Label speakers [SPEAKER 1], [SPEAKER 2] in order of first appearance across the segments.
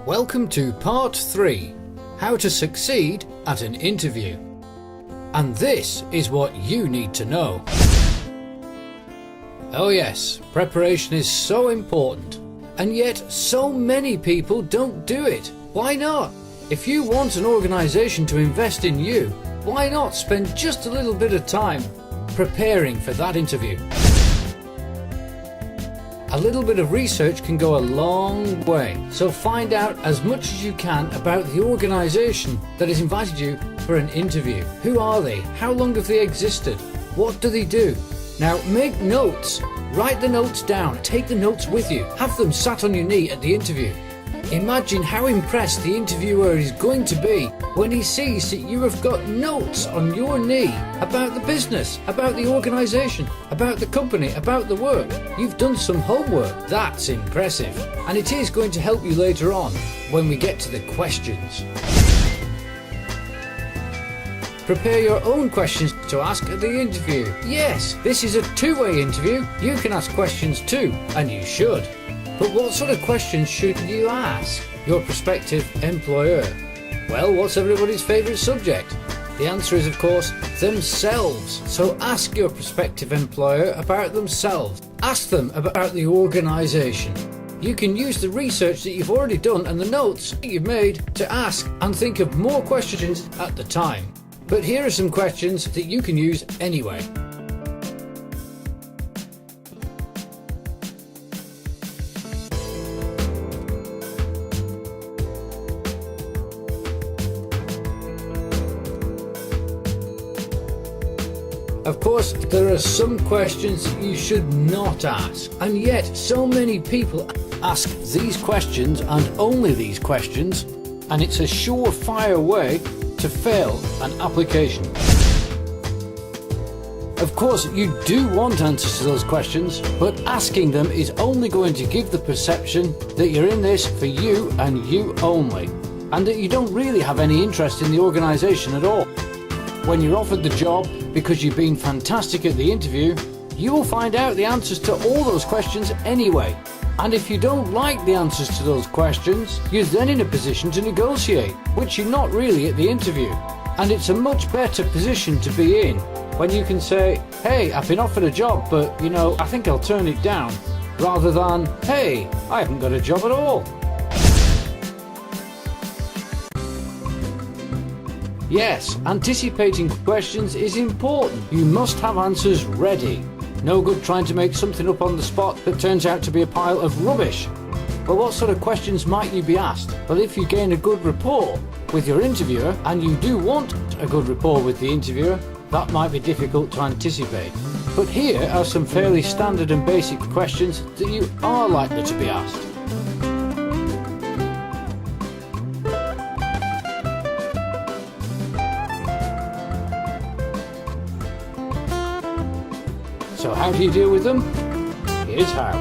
[SPEAKER 1] Welcome to part 3, how to succeed at an interview. And this is what you need to know. Oh yes, preparation is so important, and yet so many people don't do it. Why not? If you want an organisation to invest in you, why not spend just a little bit of time preparing for that interview? A little bit of research can go a long way, so find out as much as you can about the organisation that has invited you for an interview. Who are they? How long have they existed? What do they do? Now make notes, write the notes down, take the notes with you, have them sat on your knee at the interview. Imagine how impressed the interviewer is going to be when he sees that you have got notes on your knee about the business, about the organisation, about the company, about the work. You've done some homework. That's impressive. And it is going to help you later on when we get to the questions. Prepare your own questions to ask at the interview. Yes, this is a two-way interview. You can ask questions too, and you should. But what sort of questions should you ask your prospective employer? Well, what's everybody's favourite subject? The answer is, of course, themselves. So ask your prospective employer about themselves. Ask them about the organisation. You can use the research that you've already done and the notes that you've made to ask and think of more questions at the time. But here are some questions that you can use anyway. Of course, there are some questions that you should not ask, and yet so many people ask these questions and only these questions, and it's a surefire way to fail an application. Of course, you do want answers to those questions, but asking them is only going to give the perception that you're in this for you and you only, and that you don't really have any interest in the organisation at all. When you're offered the job because you've been fantastic at the interview, you will find out the answers to all those questions anyway. And if you don't like the answers to those questions, you're then in a position to negotiate, which you're not really at the interview. And it's a much better position to be in when you can say, hey, I've been offered a job, but I think I'll turn it down, rather than, hey, I haven't got a job at all. Yes, anticipating questions is important. You must have answers ready. No good trying to make something up on the spot that turns out to be a pile of rubbish. Well, what sort of questions might you be asked? Well, if you gain a good rapport with your interviewer, and you do want a good rapport with the interviewer, that might be difficult to anticipate. But here are some fairly standard and basic questions that you are likely to be asked. So how do you deal with them? Here's how.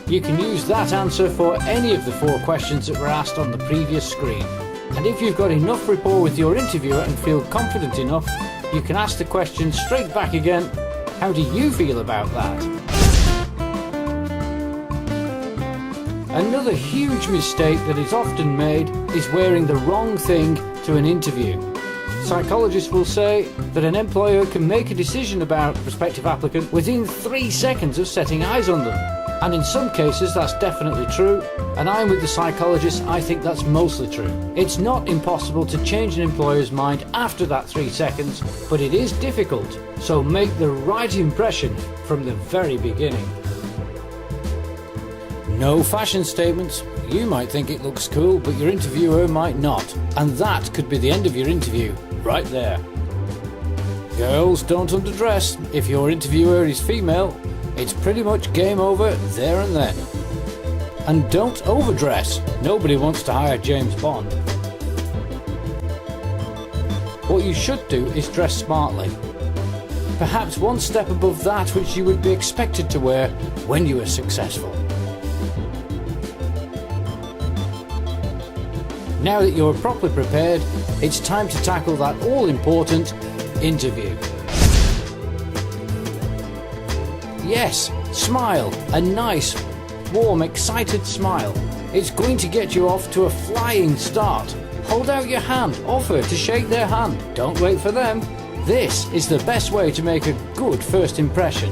[SPEAKER 1] You can use that answer for any of the 4 questions that were asked on the previous screen. And if you've got enough rapport with your interviewer and feel confident enough, you can ask the question straight back again, how do you feel about that? Another huge mistake that is often made is wearing the wrong thing to an interview. Psychologists will say that an employer can make a decision about a prospective applicant within 3 seconds of setting eyes on them. And in some cases that's definitely true, and I'm with the psychologists, I think that's mostly true. It's not impossible to change an employer's mind after that 3 seconds, but it is difficult, so make the right impression from the very beginning. No fashion statements. You might think it looks cool, but your interviewer might not. And that could be the end of your interview, right there. Girls, don't underdress. If your interviewer is female, it's pretty much game over there and then. And don't overdress. Nobody wants to hire James Bond. What you should do is dress smartly. Perhaps one step above that which you would be expected to wear when you are successful. Now that you're properly prepared, it's time to tackle that all-important interview. Yes, smile. A nice, warm, excited smile. It's going to get you off to a flying start. Hold out your hand, offer to shake their hand. Don't wait for them. This is the best way to make a good first impression.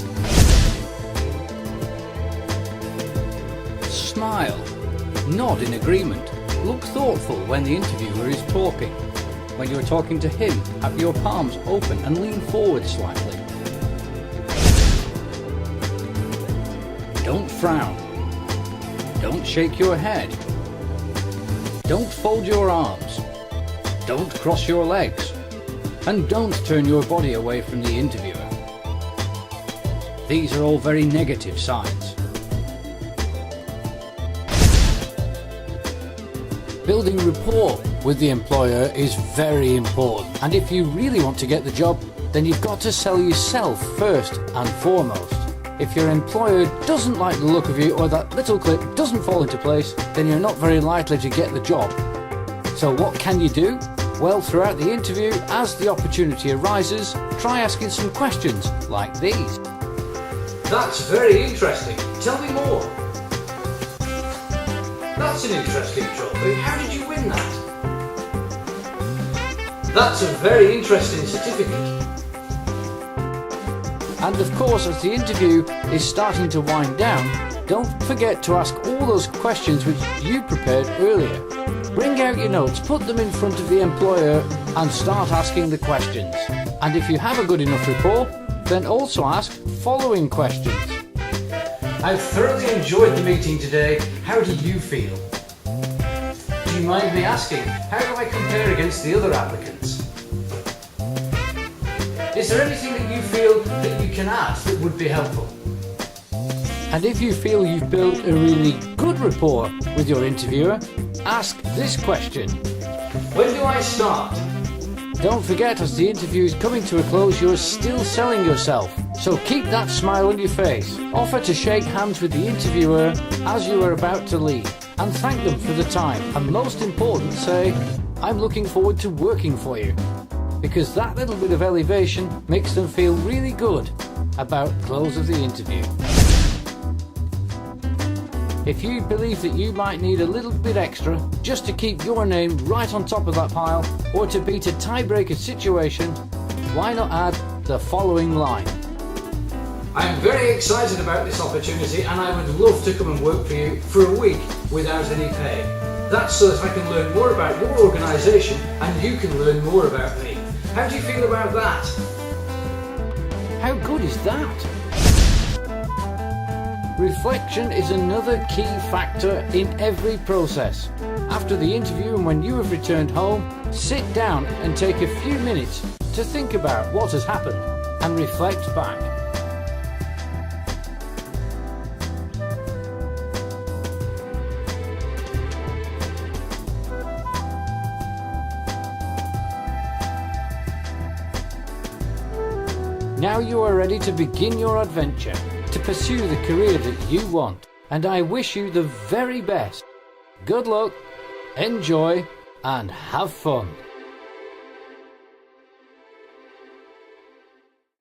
[SPEAKER 1] Smile. Nod in agreement. Look thoughtful when the interviewer is talking. When you're talking to him, have your palms open and lean forward slightly. Don't frown. Don't shake your head. Don't fold your arms. Don't cross your legs. And don't turn your body away from the interviewer. These are all very negative signs. Building rapport with the employer is very important, and if you really want to get the job, then you've got to sell yourself first and foremost. If your employer doesn't like the look of you, or that little clip doesn't fall into place, then you're not very likely to get the job. So what can you do? Well, throughout the interview, as the opportunity arises, try asking some questions like these. That's very interesting. Tell me more. That's an interesting trophy. How did you win that? That's a very interesting certificate. And of course, as the interview is starting to wind down, don't forget to ask all those questions which you prepared earlier. Bring out your notes, put them in front of the employer and start asking the questions. And if you have a good enough rapport, then also ask following questions. I've thoroughly enjoyed the meeting today. How do you feel? Do you mind me asking, how do I compare against the other applicants? Is there anything that you feel that you can add that would be helpful? And if you feel you've built a really good rapport with your interviewer, ask this question. When do I start? Don't forget, as the interview is coming to a close, you're still selling yourself. So keep that smile on your face. Offer to shake hands with the interviewer as you are about to leave, and thank them for the time. And most important, say, I'm looking forward to working for you. Because that little bit of elevation makes them feel really good about the close of the interview. If you believe that you might need a little bit extra just to keep your name right on top of that pile, or to beat a tiebreaker situation, why not add the following line? I'm very excited about this opportunity and I would love to come and work for you for a week without any pay. That's so that I can learn more about your organisation and you can learn more about me. How do you feel about that? How good is that? Reflection is another key factor in every process. After the interview and when you have returned home, sit down and take a few minutes to think about what has happened and reflect back. Now you are ready to begin your adventure, to pursue the career that you want, and I wish you the very best. Good luck, enjoy, and have fun.